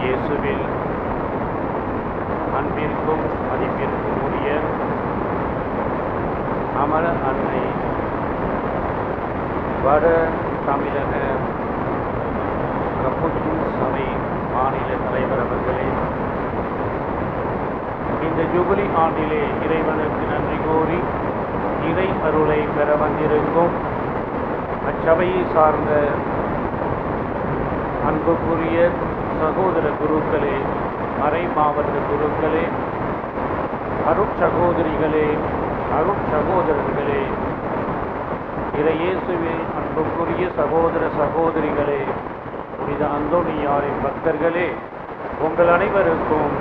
இயேசுவில் அன்பிற்கும் மதிப்பிற்கும் உரிய அமர அன்னை வட தமிழக கப்புச்சின் சபை மாநில தலைவர் அவர்களே, இந்த ஜூபிலி ஆண்டிலே இறைவனுக்கு நன்றி கூறி இறை அருளை பெற வந்திருக்கும் அச்சபையை சார்ந்த அன்புக்குரிய சகோதர குருக்களே, மறை மாவட்ட குருக்களே, அருட்சகோதரிகளே, அருட்சகோதரர்களே, இறையேசுவில் அன்புக்குரிய சகோதர சகோதரிகளே, புனித அந்தோணியாரின் பக்தர்களே, உங்கள் அனைவருக்கும்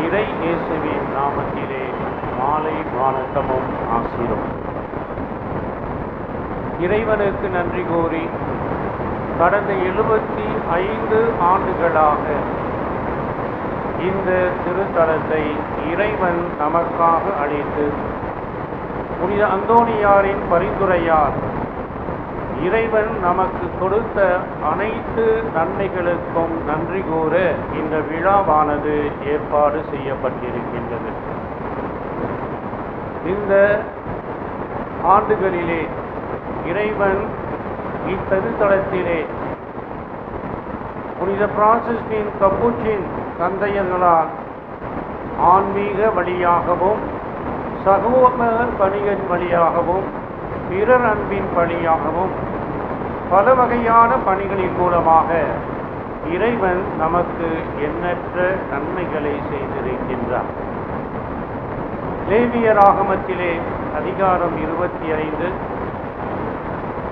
இறை இயேசுவின் நாமத்திலே மாலை வணக்கமும் ஆசீரும். இறைவனுக்கு நன்றி கூறி கடந்த 75 ஆண்டுகளாக இந்த திருத்தலத்தை இறைவன் நமக்காக அளித்து புனித அந்தோணியாரின் பரிந்துரையால் இறைவன் நமக்கு கொடுத்த அனைத்து நன்மைகளுக்கும் நன்றி கூற இந்த விழாவானது ஏற்பாடு செய்யப்பட்டிருக்கின்றது. இந்த ஆண்டுகளிலே இறைவன் இத்திருத்தலத்திலே புனித பிரான்சிஸ்கின் கப்புச்சின் தந்தையர்களால் ஆன்மீக வழியாகவும் சகோதர பணியின் வழியாகவும் பிறர் அன்பின் வழியாகவும் பல வகையான பணிகளின் மூலமாக இறைவன் நமக்கு எண்ணற்ற நன்மைகளை செய்திருக்கின்றார். லேவியர் ஆகமத்திலே அதிகாரம் 25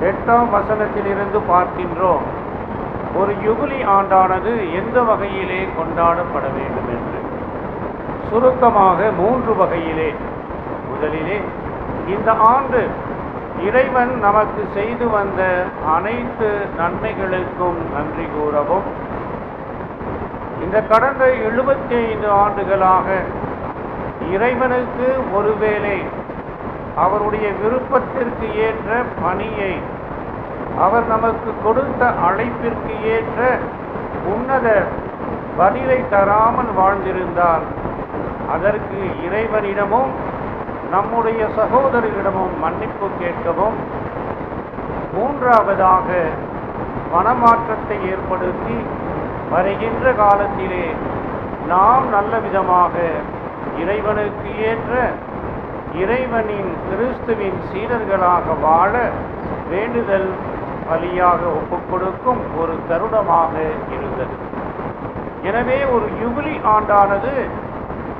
8ஆம் வசனத்திலிருந்து பார்க்கின்றோம், ஒரு யுபிலி ஆண்டானது எந்த வகையிலே கொண்டாடப்பட வேண்டும் என்று. சுருக்கமாக 3 வகையிலே. முதலிலே, இந்த ஆண்டு இறைவன் நமக்கு செய்து வந்த அனைத்து நன்மைகளுக்கும் நன்றி கூறவும், இந்த கடந்த 75 ஆண்டுகளாக இறைவனுக்கு ஒருவேளை அவருடைய விருப்பத்திற்கு ஏற்ற பணியை, அவர் நமக்கு கொடுத்த அழைப்பிற்கு ஏற்ற உன்னத பதிலை தராமல் வாழ்ந்திருந்தால் அதற்கு இறைவனிடமும் நம்முடைய சகோதரரிடமும் மன்னிப்பு கேட்கவும், மூன்றாவதாக மனமாற்றத்தை ஏற்படுத்தி வருகின்ற காலத்திலே நாம் நல்ல விதமாக இறைவனுக்கு ஏற்ற இறைவனின் கிறிஸ்துவின் சீடர்களாக வாழ வேண்டுதல் பலியாக ஒப்புக்கொடுக்கும் ஒரு தருணமாக இருந்தது. எனவே ஒரு யுபிலி ஆண்டானது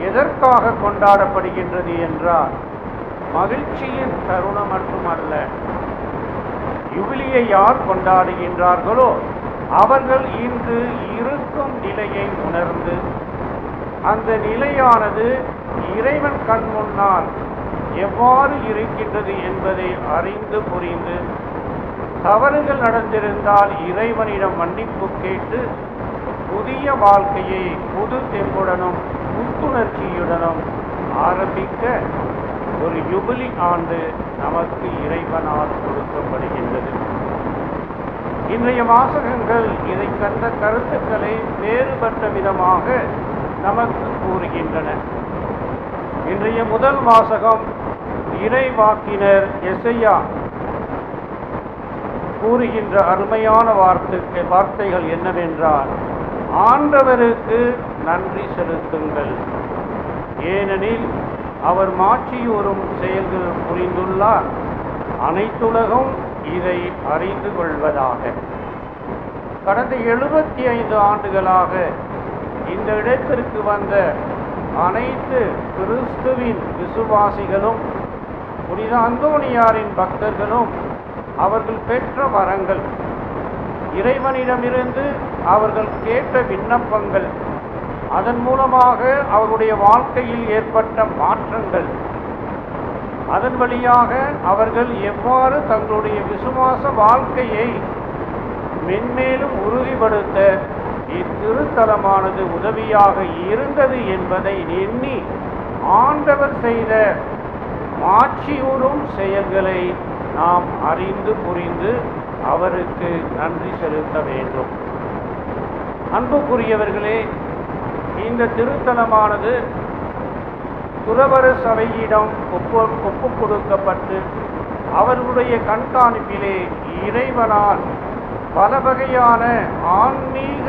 எதற்காக கொண்டாடப்படுகின்றது என்றால், மகிழ்ச்சியின் தருணம் மட்டுமல்ல. யுபிலியை யார் கொண்டாடுகின்றார்களோ அவர்கள் இன்று இருக்கும் நிலையை உணர்ந்து, அந்த நிலையானது இறைவன் கண் முன்னால் எவ்வாறு இருக்கின்றது என்பதை அறிந்து புரிந்து, தவறுகள் நடந்திருந்தால் இறைவனிடம் மன்னிப்பு கேட்டு புதிய வாழ்க்கையை புது தெம்புடனும் புத்துணர்ச்சியுடனும் ஆரம்பிக்க ஒரு யுபிலி ஆண்டு நமக்கு இறைவனால் கொடுக்கப்படுகின்றது. இன்றைய வாசகங்கள் இதை கண்ட கருத்துக்களை வேறுபட்ட விதமாக நமக்கு கூறுகின்றன. இன்றைய முதல் வாசகம் இறைவாக்கினர் எசையா கூறுகின்ற அருமையான வார்த்தைகள் என்னவென்றால், ஆண்டவருக்கு நன்றி செலுத்துங்கள், ஏனெனில் அவர் மாட்சியூறும் செயல்கள் புரிந்துள்ளார், அனைத்துலகும் இதை அறிந்து கொள்வதாக. கடந்த 75 ஆண்டுகளாக இந்த இடத்திற்கு வந்த அனைத்து கிறிஸ்துவின் விசுவாசிகளும் புனித அந்தோணியாரின் பக்தர்களும் அவர்கள் பெற்ற வரங்கள், இறைவனிடமிருந்து அவர்கள் கேட்ட விண்ணப்பங்கள், அதன் மூலமாக அவருடைய வாழ்க்கையில் ஏற்பட்ட மாற்றங்கள், அதன் வழியாக அவர்கள் எவ்வாறு தங்களுடைய விசுவாச வாழ்க்கையை மென்மேலும் உறுதிப்படுத்த இத்திருத்தலமானது உதவியாக இருந்தது என்பதை எண்ணி ஆண்டவர் செய்த மாட்சியூறும் செயல்களை நாம் அறிந்து புரிந்து அவருக்கு நன்றி செலுத்த வேண்டும். அன்புக்குரியவர்களே, இந்த திருத்தலமானது துறவற சபையிடம் ஒப்புக் கொடுக்கப்பட்டு அவர்களுடைய கண்காணிப்பிலே இறைவனால் பல வகையான ஆன்மீக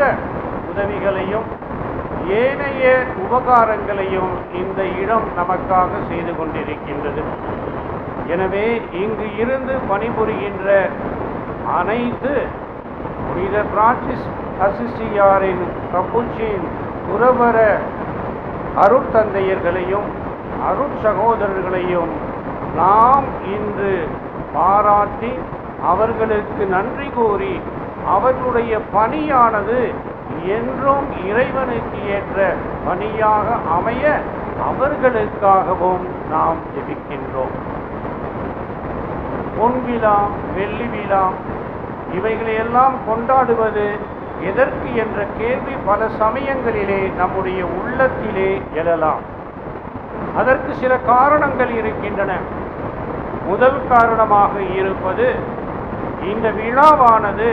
உதவிகளையும் ஏனைய உபகாரங்களையும் இந்த இடம் நமக்காக செய்து கொண்டிருக்கின்றது. எனவே இங்கு இருந்து பணிபுரிகின்ற அனைத்து புனித பிரான்சிஸ் அசிசியாரின் கப்புச்சின் துறவற அருட்தந்தையர்களையும் அருட்சகோதரர்களையும் நாம் இன்று பாராட்டி அவர்களுக்கு நன்றி கூறி அவர்களுடைய பணியானது என்றும் இறைவனுக்கு ஏற்ற பணியாக அமைய அவர்களுக்காகவும் நாம் ஜெபிக்கின்றோம். பொன்விழா, வெள்ளி விழா இவைகளையெல்லாம் கொண்டாடுவது எதற்கு என்ற கேள்வி பல சமயங்களிலே நம்முடைய உள்ளத்திலே எழலாம். அதற்கு சில காரணங்கள் இருக்கின்றன. முதல் காரணமாக இருப்பது, இந்த விழாவானது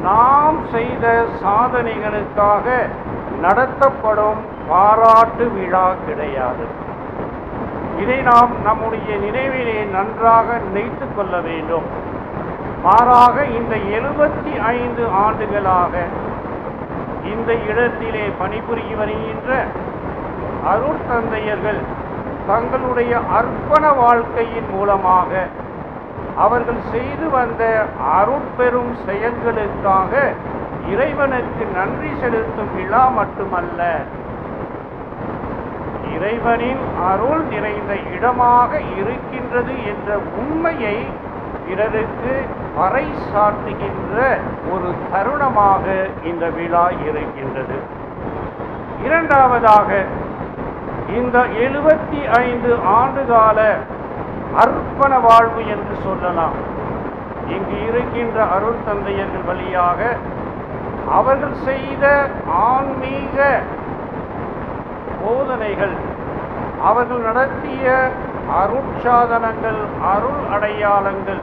நாம் செய்த சாதனைகளுக்காக நடத்தப்படும் பாராட்டு விழா கிடையாது. இதை நாம் நம்முடைய நினைவிலே நன்றாக நினைத்து கொள்ள வேண்டும். மாறாக இந்த 75 ஆண்டுகளாக இந்த இடத்திலே பணிபுரிய வருகின்ற அருட்தந்தையர்கள் தங்களுடைய அர்ப்பண வாழ்க்கையின் மூலமாக அவர்கள் செய்து வந்த அருட்பெரும் செயல்களுக்காக இறைவனுக்கு நன்றி செலுத்தும் விழா மட்டுமல்ல, இறைவனின் அருள் நிறைந்த இடமாக இருக்கின்றது என்ற உண்மையை பிறருக்கு பறைசாற்றுகின்ற ஒரு தருணமாக இந்த விழா இருக்கின்றது. இரண்டாவதாக, இந்த 75 ஆண்டுகால அர்ப்பண வாழ்வு என்று சொல்லலாம். இங்கு இருக்கின்ற அருட்தந்தையர்கள் வழியாக அவர்கள் செய்த ஆன்மீக போதனைகள், அவர்கள் நடத்திய அருட்சாதனங்கள், அருள் அடையாளங்கள்,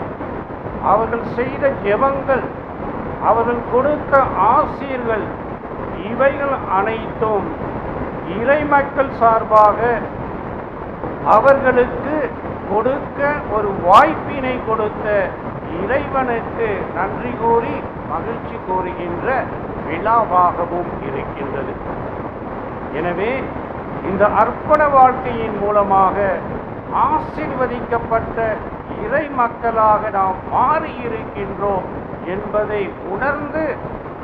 அவர்கள் செய்த ஜெபங்கள், அவர்கள் கொடுத்த ஆசீர்கள், இவைகள் அனைத்தும் இறைமக்கள் சார்பாக அவர்களுக்கு கொடுக்க ஒரு வாய்ப்பினை கொடுத்த இறைவனுக்கு நன்றி கூறி மகிழ்ச்சி கூறுகின்ற விழாவாகவும் இருக்கின்றது. எனவே இந்த அர்ப்பண வாழ்க்கையின் மூலமாக ஆசீர்வதிக்கப்பட்ட இறை மக்களாக நாம் மாறியிருக்கின்றோம் என்பதை உணர்ந்து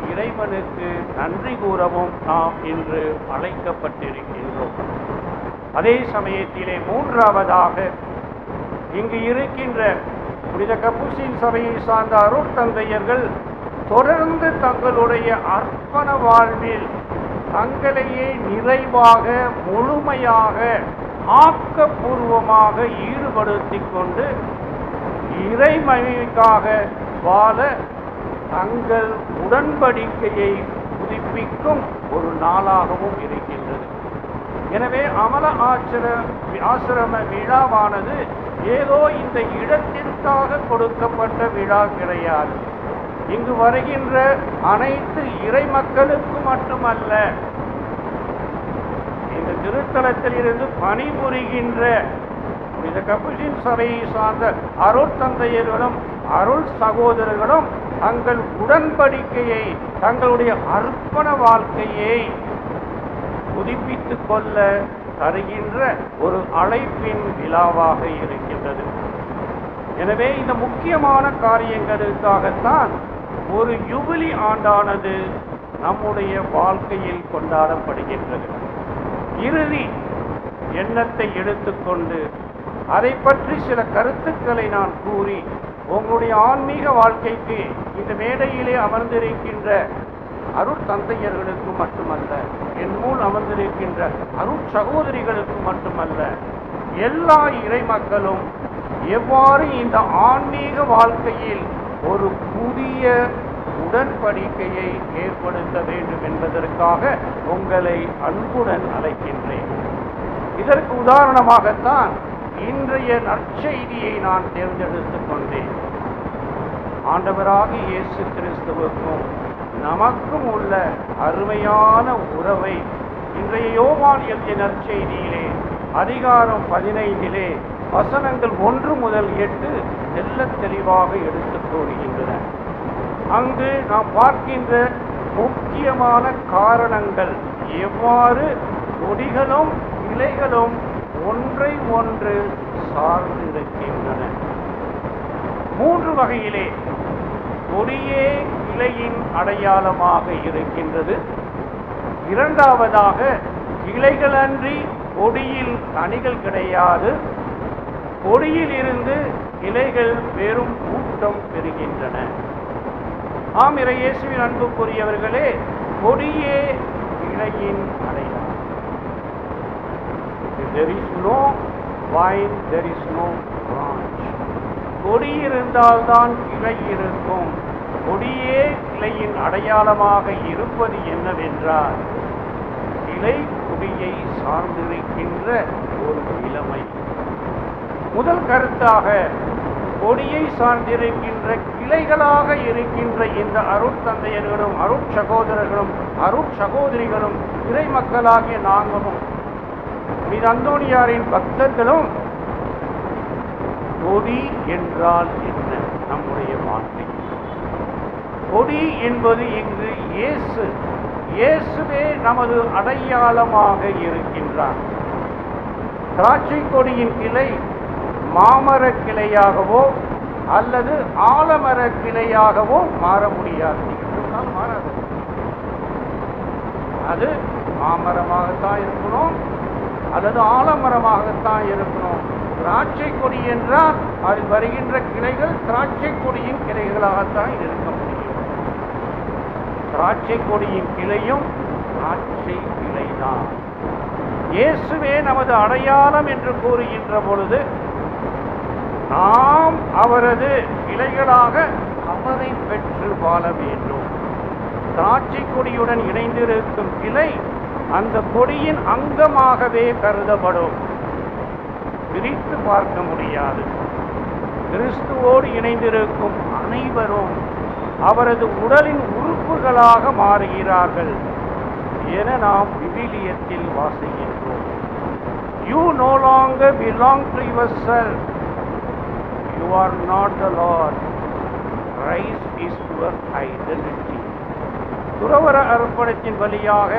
இறைவனுக்கு நன்றி கூறவும் நாம் இன்று அழைக்கப்பட்டிருக்கின்றோம். அதே சமயத்திலே மூன்றாவதாக, இங்கு இருக்கின்ற புனித கப்புச்சின் சபையை சார்ந்த அருட்தந்தையர்கள் தொடர்ந்து தங்களுடைய அர்ப்பண வாழ்வில் தங்களையே நிறைவாக முழுமையாக ஆக்கப்பூர்வமாக ஈடுபடுத்திக் கொண்டு இறைமகிமைக்காக வாழ தங்கள் உடன்படிக்கையை புதுப்பிக்கும் ஒரு நாளாகவும் இருக்கின்றது. எனவே அமல ஆசிரம விழாவானது ஏதோ இந்த இடத்திற்காக கொடுக்கப்பட்ட விழா கிடையாது. இங்கு வருகின்ற அனைத்து இறை மக்களுக்கு மட்டுமல்ல, இந்த திருத்தலத்தில் இருந்து பணிபுரிகின்ற புனித கப்புச்சின் சபையை சார்ந்த அருட்தந்தையர்களும் அருள் சகோதரர்களும் தங்கள் உடன்படிக்கையை, தங்களுடைய அர்ப்பண வாழ்க்கையை புதுப்பித்துக் கொள்ள தருகின்ற ஒரு அழைப்பின் விழாவாக இருக்கின்றது. எனவே இந்த முக்கியமான காரியங்களுக்காகத்தான் ஒரு யுபிலி ஆண்டானது நம்முடைய வாழ்க்கையில் கொண்டாடப்படுகின்றது. இறுதி எண்ணத்தை எடுத்துக்கொண்டு அதை பற்றி சில கருத்துக்களை நான் கூறி உங்களுடைய ஆன்மீக வாழ்க்கைக்கு இந்த மேடையிலே அமர்ந்திருக்கின்ற அருட்தந்தையர்களுக்கு மட்டுமல்ல, என் மூல் அமர்ந்திருக்கின்ற அருட்சகோதரிகளுக்கு மட்டுமல்ல, எல்லா இறை மக்களும் எவ்வாறு இந்த ஆன்மீக வாழ்க்கையில் ஒரு புதிய உடன்படிக்கையை ஏற்படுத்த வேண்டும் என்பதற்காக உங்களை அன்புடன் அழைக்கின்றேன். இதற்கு உதாரணமாகத்தான் இன்றைய நற்செய்தியை நான் தேர்ந்தெடுத்துக் கொண்டேன். ஆண்டவராகிய இயேசு கிறிஸ்துவுக்கும் நமக்கும் உள்ள அருமையான உறவை இன்றைய யோவான் எழுதிய நற்செய்தியிலே அதிகாரம் 15 வசனங்கள் 1 முதல் 8 தெள்ளத் தெளிவாக எடுத்துக் கூறுகின்றன. அங்கு நாம் பார்க்கின்ற முக்கியமான காரணங்கள் எவ்வாறு கொடிகளும் இலைகளும் ஒன்றை ஒன்று சார்ந்திருக்கின்றன. 3 வகையிலே கொடியே இலையின் அடையாளமாக இருக்கின்றது. இரண்டாவதாக, இலைகளன்றி கொடியில் கனிகள் கிடையாது. கொடியில் இருந்து இலைகள் பெரும் ஊட்டம் பெறுகின்றன. ஆம், இறை இயேசுவின் அன்புக்குரியவர்களே, கொடியே இலையின் அடையாளம். There is no vine, there is no branch. கொடி இருந்தால்தான் இலை இருக்கும். கொடியே இலையின் அடையாளமாக இருப்பது என்னவென்றால், இலை கொடியை சார்ந்திருக்கின்ற ஒரு இளமை. முதல் கருத்தாக, கொடியை சார்ந்திருக்கின்ற கிளைகளாக இருக்கின்ற இந்த அருட்தந்தையர்களும் அருட்சகோதரர்களும் அருட்சகோதரிகளும் இறை மக்களாகிய நாங்களும் புனித அந்தோணியாரின் பக்தர்களும் கொடி என்றால் என்ன? நம்முடைய வார்த்தை கொடி என்பது இங்கு இயேசுவே நமது அடையாளமாக இருக்கின்றார். திராட்சை கொடியின் கிளை மாமர கிளையாகவோ அல்லது ஆலமர கிளையாகவோ மாற முடியாது. மாறாது. அது மாமரமாகத்தான் இருக்கணும் அல்லது ஆலமரமாகத்தான் இருக்கணும். திராட்சை கொடி என்றால் அதில் வருகின்ற கிளைகள் திராட்சை கொடியின் கிளைகளாகத்தான் இருக்க முடியும். திராட்சை கொடியின் கிளையும் திராட்சை கிளைதான். இயேசுவே நமது அடையாளம் என்று கூறுகின்ற பொழுது, நாம் அவரது கிளைகளாக அவரை பெற்று வாழ வேண்டும். திராட்சை கொடியுடன் இணைந்திருக்கும் கிளை அந்த கொடியின் அங்கமாகவே கருதப்படும். பிரித்து பார்க்க முடியாது. கிறிஸ்துவோடு இணைந்திருக்கும் அனைவரும் அவரது உடலின் உறுப்புகளாக மாறுகிறார்கள் என நாம் விவிலியத்தில் வாசிக்கின்றோம். You no longer belong to yourself. You are not the Lord. Christ is your identity. துறவற அர்ப்பணத்தின் வழியாக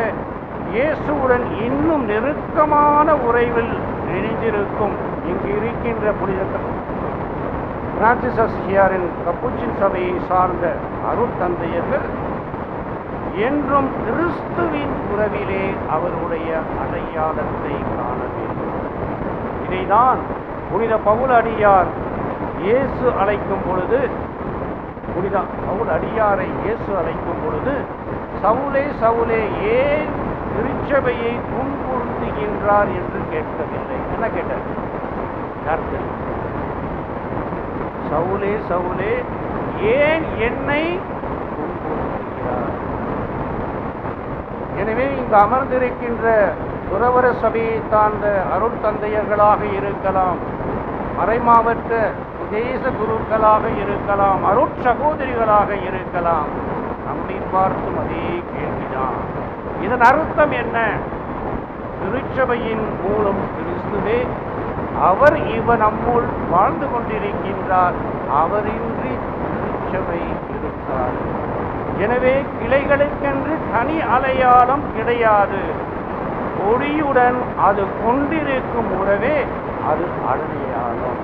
இயேசுவுடன் இன்னும் நெருக்கமான உறவில் இணைந்திருக்கும் இங்கு இருக்கின்ற புனித பிரான்சிஸ் அசியாரின் கப்புச்சின் சபையை சார்ந்த அருட்தந்தையர்கள் என்றும் கிறிஸ்துவின் உறவிலே அவருடைய அடையாளத்தை காண வேண்டும். இதைதான் புனித பவுல் அடியார் இயேசு அழைக்கும் பொழுது, புனித பவுல் அடியாரை இயேசு அழைக்கும் பொழுது, சவுலே சவுலே ஏன் திருச்சபையை துன்புறுத்துகின்றார் என்று கேட்கவில்லை. என்ன கேட்டார்? யாருக்கு? சவுலே சவுலே ஏன் என்னை துன்புறுத்துகிறார்? எனவே இங்கு அமர்ந்திருக்கின்ற துறவற சபையை சார்ந்த அருட்தந்தையர்களாக இருக்கலாம், மறைமாவட்ட தேச குருக்களாக இருக்கலாம், அருட்சகோதரிகளாக இருக்கலாம், நம்மை பார்த்தும் அதே கேள்விதான். இதன் அர்த்தம் என்ன? திருச்சபையின் மூலம் கிறிஸ்துவே, அவர் நம்முள் வாழ்ந்து கொண்டிருக்கின்றார். அவரின்றி திருச்சபை இருக்கார். எனவே கிளைகளுக்கென்று தனி அடையாளம் கிடையாது. கொடியுடன் அது கொண்டிருக்கும் உறவே அது அடையாளம்.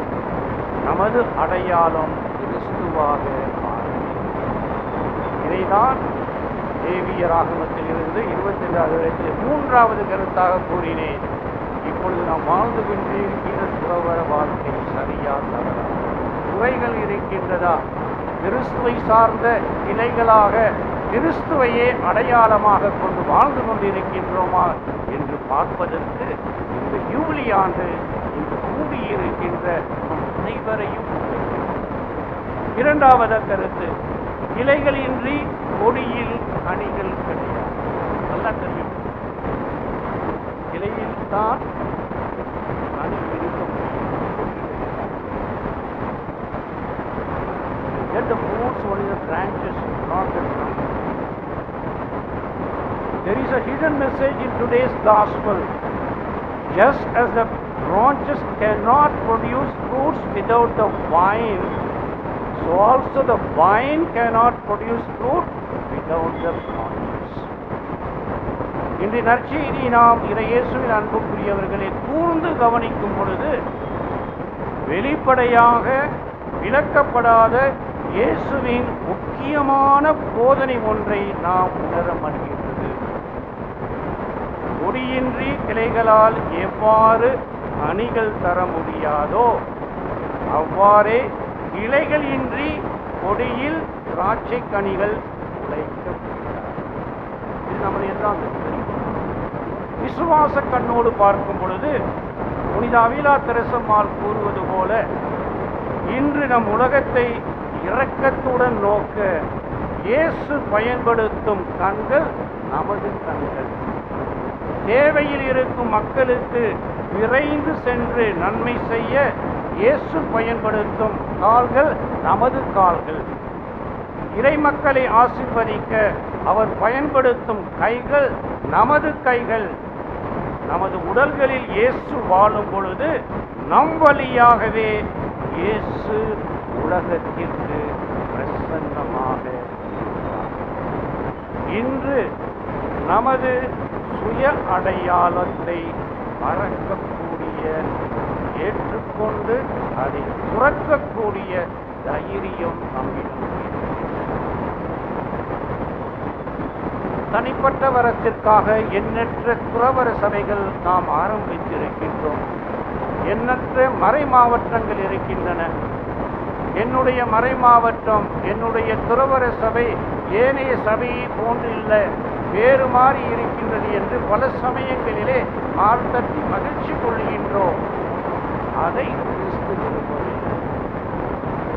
நமது அடையாளம் கிறிஸ்துவாக மாறும். இதைதான் தேவிய ராகமத்தில் இருந்து 22 3வது கருத்தாக கூறினேன். இப்பொழுது நாம் வாழ்ந்து கொண்டிருக்கின்ற துறவற வாழ்க்கை சரியா தவறா? குறைகள் இருக்கின்றதா? கிறிஸ்துவை சார்ந்த கிளைகளாக கிறிஸ்துவையே அடையாளமாக கொண்டு வாழ்ந்து கொண்டிருக்கின்றோமா என்று பார்ப்பதற்கு இந்த யூபிலி ஆண்டு இங்கு கூடியிருக்கின்ற அனைவரையும். இரண்டாவது கருத்து, கிளைகளின்றி கொடியில் கனிகள் கிடையாது. நல்லா தெரியும், கிளையில் தான் கனி இருக்க முடியும். Get the fruits only the branches, not the trunk. There is a hidden message in today's gospel. Just as the branches cannot produce fruits without the vine, so also the vine cannot produce fruit without the branches. இன்று நற்செய்தியை நாம் இயேசுவின் அன்புக்குரியவர்களை கூர்ந்து கவனிக்கும் பொழுது வெளிப்படையாக விளக்கப்படாத இயேசுவின் முக்கியமான போதனை ஒன்றை நாம் உணர முடிகின்றது. கொடியின்றி கிளைகளால் எவ்வாறு கனிகள் தர முடியாதோ அவ்வாறே கிளைகள் இன்றி கொடியில் திராட்சை கனிகள் உழைக்க முடியாது. இது நம்முடைய விசுவாச கண்ணோடு பார்க்கும் பொழுது புனித அவிலா தெரசம்மாள் கூறுவது போல இன்று நம் உலகத்தை இரக்கத்துடன் நோக்க இயேசு பயன்படுத்தும் கண்கள் நமது கண்கள். தேவையில் இருக்கும் மக்களுக்கு விரைந்து சென்று நன்மை செய்ய இயேசு பயன்படுத்தும் கால்கள் நமது கால்கள். இறை மக்களை ஆசீர்வதிக்க அவர் பயன்படுத்தும் கைகள் நமது கைகள். நமது உடல்களில் இயேசு வாழும் பொழுது நம் வழியாகவே இயேசு உலகத்திற்கு பிரசன்னமாக இன்று நமது சுய அடையாளத்தை மறக்கக்கூடிய, ஏற்றுக்கொண்டு அதை துறக்கக்கூடிய தைரியம் நம்மிடம். தனிப்பட்ட வரத்திற்காக எண்ணற்ற துறவர சபைகள் நாம் ஆரம்பித்திருக்கின்றோம். எண்ணற்ற மறை மாவட்டங்கள் இருக்கின்றன. என்னுடைய மறை மாவட்டம், என்னுடைய துறவர சபை ஏனைய சபையை போன்றில்ல, வேறு மாறி இருக்கின்றது என்று பல சமயங்களிலே ஆழ்த்தட்டி மகிழ்ச்சி கொள்கின்றோம். அதை கிறிஸ்து விரும்பவில்லை.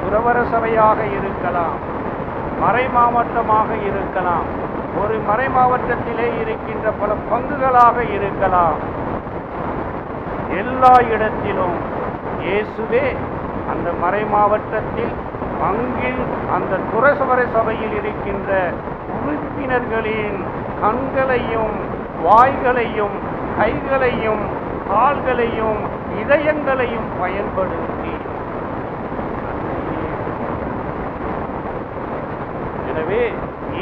துறவர சபையாக இருக்கலாம், மறை மாவட்டமாக இருக்கலாம், ஒரு மறை மாவட்டத்திலே இருக்கின்ற பல பங்குகளாக இருக்கலாம். எல்லா இடத்திலும் இயேசுவே அந்த மறை மாவட்டத்தில் பங்கில் அந்த துறவர சபையில் இருக்கின்ற உறுப்பினர்களின் கண்களையும் வாய்களையும் கைகளையும் கால்களையும் இதயங்களையும் பயன்படுத்தி, எனவே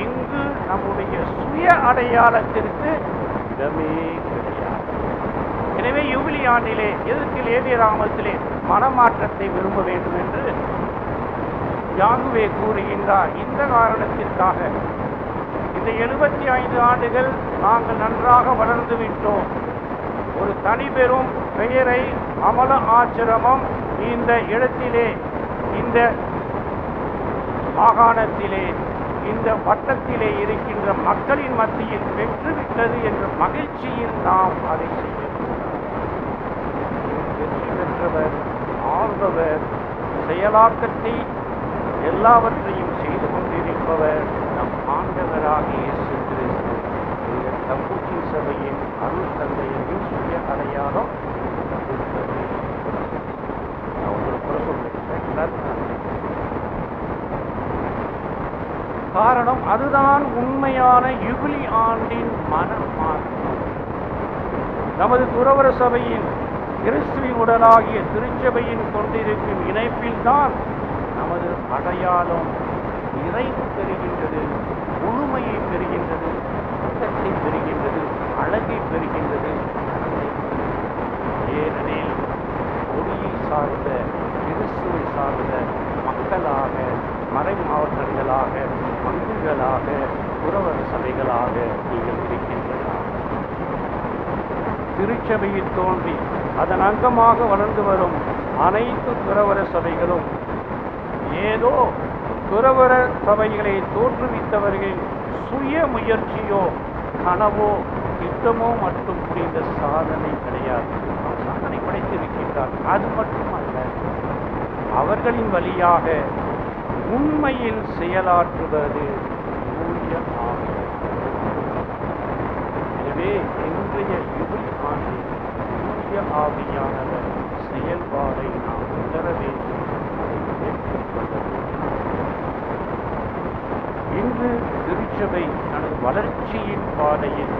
இங்கு நம்முடைய சுய அடையாளத்திற்கு இடமே கிடையாது. எனவே யூபிலி ஆண்டிலே எதற்கு லேவியராமத்திலே மனமாற்றத்தை விரும்ப வேண்டும் என்று யாகுவே கூறுகின்றார். இந்த காரணத்திற்காக இந்த 75 ஆண்டுகள் நாங்கள் நன்றாக வளர்ந்து விட்டோம். ஒரு தனிபெரும் பெயரை அமல ஆசிரமம் இந்த இடத்திலே, இந்த மாகாணத்திலே, இந்த வட்டத்திலே இருக்கின்ற மக்களின் மத்தியில் பெற்றுவிட்டது என்ற மகிழ்ச்சியில் நாம் அதை செய்ய வெற்றி பெற்றவர், ஆள்பவர், செயலாக்கத்தை எல்லாவற்றையும் செய்து கொண்டிருப்பவர் நம் ஆண்டவராக இயேசு கிறிஸ்து. தம்பூச்சி சபையின் அருள் தந்தையின் சுய அடையாளம் காரணம் அதுதான் உண்மையான யுபிலி ஆண்டின் மனமாற்றம். நமது துறவர சபையின் கிறிஸ்துவின் உடலாகிய திருச்சபையின் கொண்டிருக்கும் இணைப்பில்தான் நமது அடையாளம் நிறைவு பெறுகின்றது, முழுமையை பெறுகின்றது, அர்த்தத்தை பெறுகின்றது, அழகை பெறுகின்றது. ஏனெனில் ஒளியை சார்ந்த கிறிஸ்துவை சார்ந்த மக்களாக, மறை மாவட்டங்களாக, பங்குகளாக, துறவர சபைகளாக நீங்கள் இருக்கின்றனர். திருச்சபையில் தோன்றி அதன் அங்கமாக வளர்ந்து வரும் அனைத்து துறவர சபைகளும் ஏதோ துறவர சபைகளை தோற்றுவித்தவர்களின் சுய முயற்சியோ கனவோ திட்டமோ மட்டும் புரிந்த சாதனை கிடையாது. சாதனை படைத்திருக்கின்றார். அது மட்டுமல்ல, அவர்களின் வழியாக உண்மையில் செயலாற்றுவது தூய ஆவி. எனவே இன்றைய யுபிலி ஆண்டில் தூய ஆவியானவர் செயல்பாடை நாம் உணர வேண்டும், அதை ஏற்றுக்கொள்ள வேண்டும். இன்று திருச்சி திருச்சபை தனது வளர்ச்சியின் பாதையில்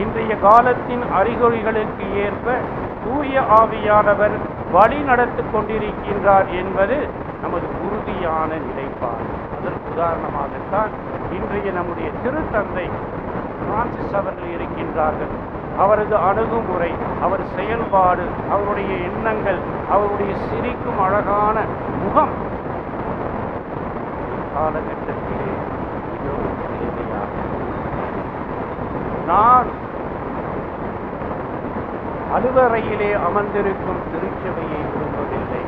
இன்றைய காலத்தின் அறிகுறிகளுக்கு ஏற்ப தூய ஆவியானவர் வழி நடத்திக் கொண்டிருக்கின்றார் என்பது நமது உறுதியான நிலைப்பாடு. அதற்கு உதாரணமாகத்தான் இன்றைய நம்முடைய திருத்தந்தை பிரான்சிஸ் அவர்கள் இருக்கின்றார்கள். அவரது அணுகுமுறை, அவர் செயல்பாடு, அவருடைய எண்ணங்கள், அவருடைய சிரிக்கும் அழகான முகம் காலகட்டத்திலே மிகவும் தேவையாக. நான் அலுவறையிலே அமர்ந்திருக்கும் திருச்சபையை விரும்பவில்லை.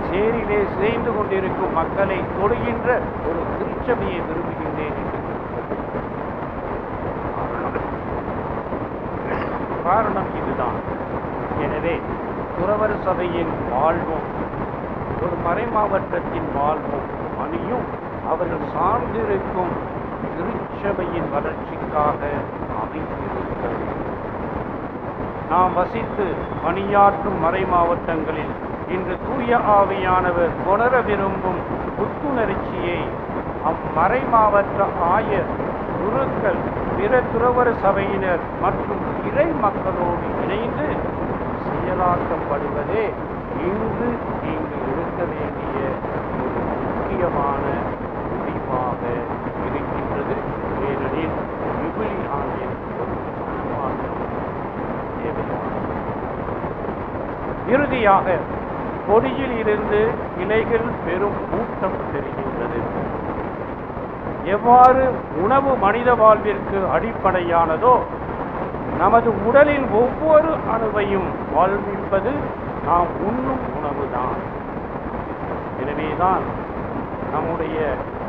சேரிலே சிதைந்து கொண்டிருக்கும் மக்களை தொடுகின்ற ஒரு திருச்சபையை விரும்புகின்றேன் என்று காரணம் இதுதான். எனவே துறவற சபையின் வாழ்வும் ஒரு மறைமாவட்டத்தின் வாழ்வும் பணியும் அவர்கள் சார்ந்திருக்கும் திருச்சபையின் வளர்ச்சிக்காக அமைந்திருக்கிறது. நாம் வசித்து பணியாற்றும் மறை மாவட்டங்களில் இன்று தூய ஆவியானவர் கொணர விரும்பும் புத்துணர்ச்சியை அம்மறை மாவட்ட ஆயர், குருக்கள், பிற துறவற சபையினர் மற்றும் இறை மக்களோடு இணைந்து செயலாக்கப்படுவதே இன்று நீங்கள் இருக்க வேண்டிய ஒரு முக்கியமான முடிவாக இருக்கின்றது. ஏனெனில் யுபிலி ஆண்டில் ஒரு இறுதியாக கொடியில் இருந்து இலைகள் பெரும் ஊட்டம் பெறுகின்றது. எவ்வாறு உணவு மனித வாழ்விற்கு அடிப்படையானதோ, நமது உடலின் ஒவ்வொரு அணுவையும் வாழ்விப்பது நாம் உண்ணும் உணவுதான். எனவேதான் நம்முடைய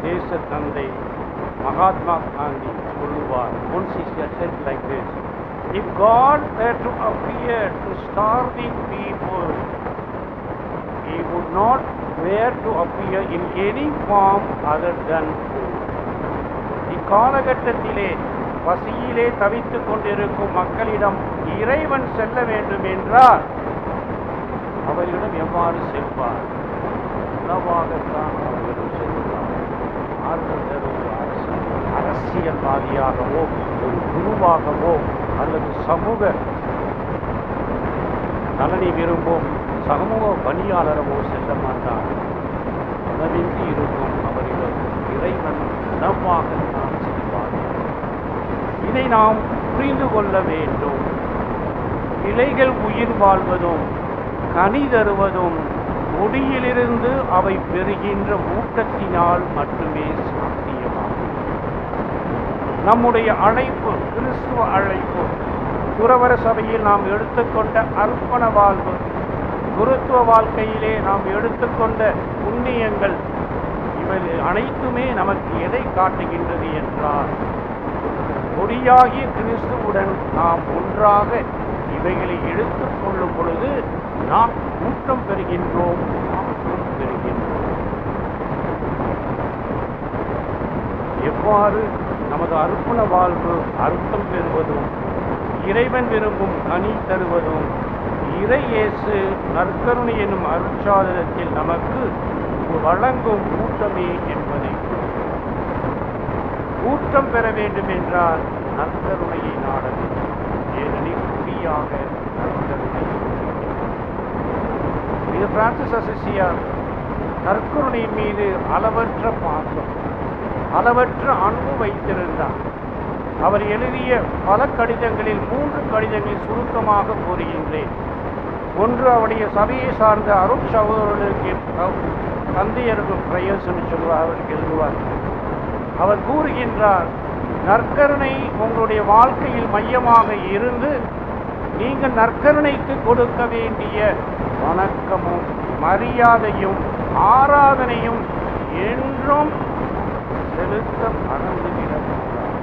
தேச தந்தை மகாத்மா காந்தி சொல்லுவார், once he said like this, if God were to appear to starving people, he would not were to appear in any form other than food. இக்காலகட்டத்திலே பசியிலே தவித்துக் கொண்டிருக்கும் மக்களிடம் இறைவன் செல்ல வேண்டும் என்றால் அவர்களிடம் எவ்வாறு செல்வார்? உணவாகத்தான் அவர்களிடம் செல்வார். ஆறுதல் ஒரு அரசியல்வாதியாகவோ ஒரு குருவாகவோ அல்லது சமூக நலனை விரும்பும் சமூக பணியாளரவோ செல்ல மாட்டார். உணவின்றி இருக்கும் அவரிடம் இறைவன் உணவாகத்தான் செல்வார். இதை நாம் புரிந்து கொள்ள வேண்டும். இலைகள் உயிர் வாழ்வதும் கனி தருவதும் கொடியிலிருந்து அவை பெறுகின்ற ஊட்டத்தினால் மட்டுமே சாத்தியமாகும். நம்முடைய அழைப்பு, கிறிஸ்துவ அழைப்பு, துறவற சபையில் நாம் எடுத்துக்கொண்ட அர்ப்பண வாழ்வு, குருத்துவ வாழ்க்கையிலே நாம் எடுத்துக்கொண்ட புண்ணியங்கள், இவை அனைத்துமே நமக்கு எதை காட்டுகின்றது என்றால், கொடியாகிய கிறிஸ்துவுடன் நாம் ஒன்றாக இவைகளை எடுத்துக்கொள்ளும் பொழுது நாம் ஊட்டம் பெறுகின்றோம், ஆற்றல் பெறுகின்றோம். எவ்வாறு நமது அர்ப்பண வாழ்வு அர்த்தம் பெறுவதும் இறைவன் விரும்பும் கனி தருவதும் இறை இயேசு நற்கருணை எனும் அருட்சாதனத்தில் நமக்கு வழங்கும் ஊட்டமே என்பதை ஊட்டம் பெற வேண்டும் என்றால் நற்கருணையை நாட வேண்டும். ஏனெனில் குடியாக நற்கருணை. இது பிரான்சிஸ் அசிசியார் நற்கருணையின் மீது அளவற்ற பாசம், அளவற்ற அன்பு வைத்திருந்தார். அவர் எழுதிய பல கடிதங்களில் 3 கடிதங்களில் சுருக்கமாக கூறுகின்றேன். ஒன்று, அவருடைய சபையை சார்ந்த அருட்சகோதரர்களுக்கு தந்தையருக்கும் பிரயோசனம் சொல்வார். அவருக்கு எழுதுவார். அவர் கூறுகின்றார், நற்கருணை உங்களுடைய வாழ்க்கையில் மையமாக இருந்து நீங்கள் நற்கருணைக்கு கொடுக்க வேண்டிய வணக்கமும் மரியாதையும் ஆராதனையும் என்றும் செலுத்த மறந்துவிடக்கூடாது.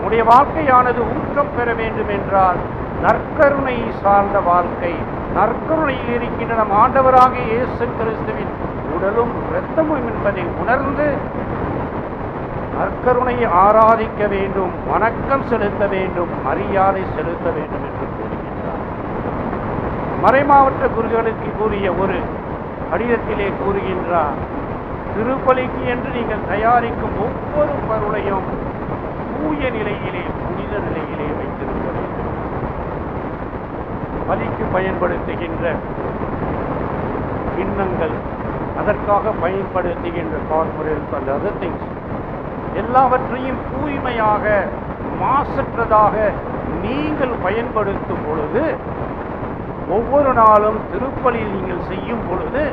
உடைய வாழ்க்கையானது ஊக்கம் பெற வேண்டும் என்றால் நற்கருணை சார்ந்த வாழ்க்கை, நற்கருணையில் இருக்கின்ற நம் ஆண்டவராக இயேசு கிறிஸ்துவின் உடலும் இரத்தமும் என்பதை உணர்ந்து நற்கருணையை ஆராதிக்க வேண்டும், வணக்கம் செலுத்த வேண்டும், மரியாதை செலுத்த வேண்டும் என்று கூறுகின்றார். மறைமாவட்ட குருக்களுக்கு கூறிய ஒரு கடிதத்திலே கூறுகின்றார், திருப்பலிக்கு என்று நீங்கள் தயாரிக்கும் ஒவ்வொரு பொருளையும் தூய நிலையிலே, புனித நிலையிலே வைத்திருக்க வேண்டும். பலிக்கு பயன்படுத்துகின்ற கிண்ணங்கள், அதற்காக பயன்படுத்துகின்ற கார்பரேட்ஸ் அண்ட் அதர் திங்ஸ் எல்லாவற்றையும் தூய்மையாக, மாசற்றதாக நீங்கள் பயன்படுத்தும் பொழுது, ஒவ்வொரு நாளும் திருப்பலியில் நீங்கள் செய்யும் பொழுது,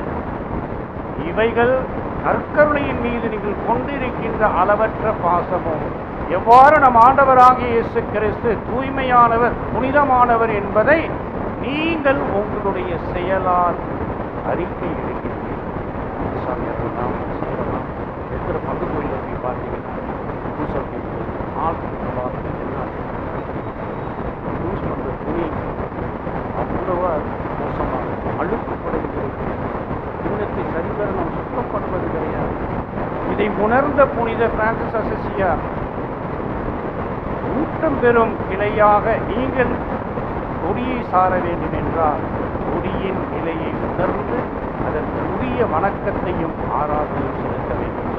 இவைகள் நற்கருணையின் மீது நீங்கள் கொண்டிருக்கின்ற அளவற்ற பாசமும், எவ்வாறு நம் ஆண்டவராகிய இயேசு கிறிஸ்து தூய்மையானவர், புனிதமானவர் என்பதை நீங்கள் உங்களுடைய செயலால் அறிக்கை எடுக்கின்றீர்கள். சாமியாரெல்லாம் செய்யலாம். எத்தனை பங்கு கோயிலில் போய் பார்த்தீங்கன்னா பூசல் யூஸ் பண்ணுற துணி அவ்வளவா மோசமாக அழுக்குப்படுகிறது. இன்னத்தை சரிவர நாம் சுத்தம் பண்ணுவது கிடையாது. இதை உணர்ந்த புனித பிரான்சிஸ் அசிசியார் ஊட்டம் பெறும் கிளையாக நீங்கள் கொடியை சார வேண்டும் என்றால் கொடியின் நிலையை உணர்ந்து அதற்கு உரிய வணக்கத்தையும் ஆராதனையும் செலுத்த வேண்டும்.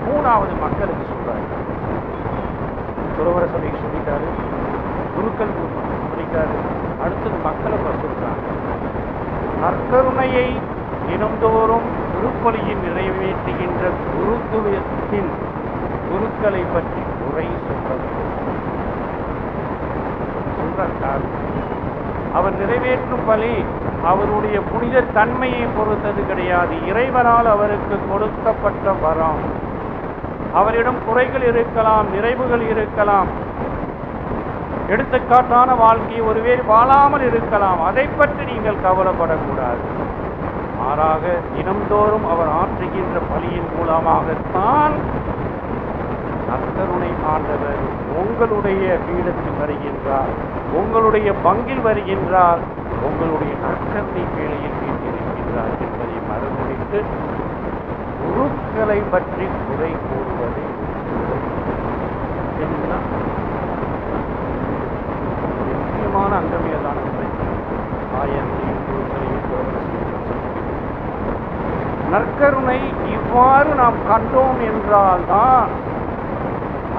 மூணாவது மக்களுக்கு சொல்றாரு, துறவர சபைக்கு சொல்லிட்டாரு, குருக்கள் சொல்லிட்டாரு, அடுத்தது மக்களுக்கு சொல்றாங்க. நற்கருணையை தினந்தோறும் திருப்பலியில் நிறைவேற்றுகின்ற குருத்துவத்தின் குருக்களை பற்றி உரை சொல்றார். அவர் நிறைவேற்றும் பலி அவருடைய புனித தன்மையை பொறுத்தது கிடையாது. இறைவனால் அவருக்கு கொடுக்கப்பட்ட வரம். அவரிடம் குறைகள் இருக்கலாம், நிறைவுகள் இருக்கலாம், எடுத்துக்காட்டான வாழ்க்கையை ஒருவேளை வாழாமல் இருக்கலாம். அதை பற்றி நீங்கள் கவலைப்படக்கூடாது. மாறாக தினம்தோறும் அவர் ஆற்றுகின்ற பலியின் மூலமாகத்தான் நற்கருணை ஆண்டவர் உங்களுடைய பீடத்தில் வருகின்றார், உங்களுடைய பங்கில் வருகின்றார், உங்களுடைய நற்கருணை வேளையில் வீட்டிருக்கின்றார் என்பதை மறுமுடித்து குருக்களை பற்றி குறை கூறுவதை முக்கியமான அங்கமியதான நற்கருணை இவ்வாறு நாம் கண்டோம் என்றால்தான்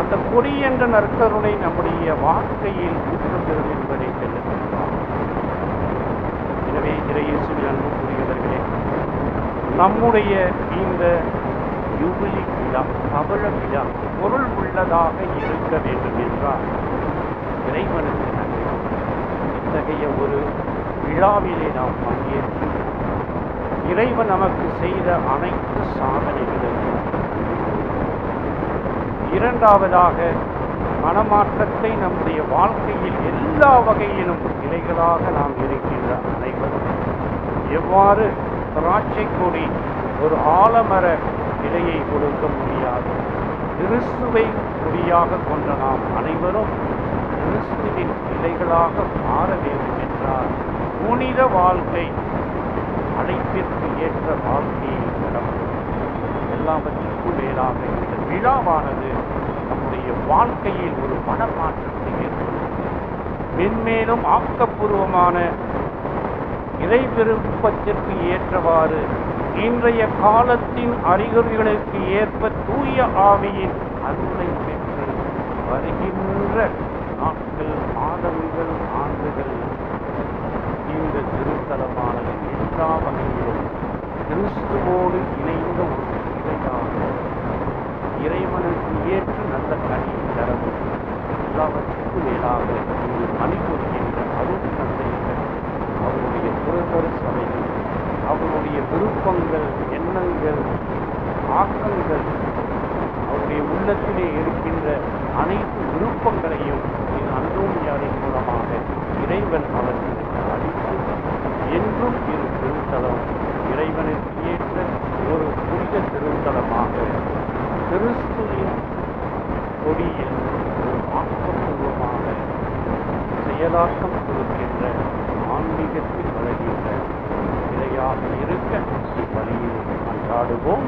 அந்த கொடி என்ற நற்கருணை நம்முடைய வாழ்க்கையில் ஊற்றுகிறது என்பதை தெரிவிக்கின்றோம். எனவே இறையேசுவில் அன்புக்குரியவர்களே, நம்முடைய இந்த யுபிலி விழா, பவழ விழா பொருள் உள்ளதாக இருக்க வேண்டும் என்றால் இறைவனுக்கு நன்றி. இத்தகைய ஒரு விழாவிலே நாம் பங்கேற்று இறைவன் நமக்கு செய்த அனைத்து சாதனைகளையும், இரண்டாவதாக மனமாற்றத்தை நம்முடைய வாழ்க்கையில் எல்லா வகையிலும் இலைகளாக நாம் இருக்கின்ற அனைவரும் எவ்வாறு திராட்சை கொடி ஒரு ஆலமர இலையை கொடுக்க முடியாது, கிறிஸ்துவை கொடியாக கொண்ட நாம் அனைவரும் கிறிஸ்துவின் இலைகளாக மாற வேண்டும் என்றால் புனித வாழ்க்கை, அழைப்பிற்கு ஏற்ற வாழ்க்கையை கடமை. எல்லாவற்றுக்கும் மேலாக இந்த விழாவானது நம்முடைய வாழ்க்கையில் ஒரு மனமாற்றத்தை ஏற்படும். மென்மேலும் ஆக்கப்பூர்வமான இறை விருப்பத்திற்கு ஏற்றவாறு இன்றைய காலத்தின் அறிகுறிகளுக்கு ஏற்ப தூய ஆவியின் அருளை பெற்று வருகின்ற நாட்கள், மாதங்கள், ஆண்டுகள் இந்த திருத்தலமானது எல்லா வகையிலும் கிறிஸ்துவோடு இணைந்த ஒரு இலையாக இறைவனுக்கு ஏற்று நல்ல கனியை தரவும், எல்லாவற்றுக்கும் மேலாக இங்கு பணிபுரிகின்ற அருள் தந்தைகள், அவருடைய புறத்தொரு சபைகள், அவருடைய விருப்பங்கள், எண்ணங்கள், ஆக்கங்கள், அவருடைய உள்ளத்திலே இருக்கின்ற அனைத்து விருப்பங்களையும் இந்த அந்தோனியாரின் மூலமாக இறைவன் அவர்களுக்கு அளித்து என்றும் இரு திருத்தலம் இறைவனுக்கு ஏற்ற ஒரு புனித திருத்தலமாக கிறிஸ்துவின் கொடியில் ஒரு ஆக்கப்பூர்வமாக செயலாக்கம் கொடுக்கின்ற ஆன்மீகத்தில் வளர்கின்ற இலையாக இருக்க இப்பலியில் கொண்டாடுவோம்.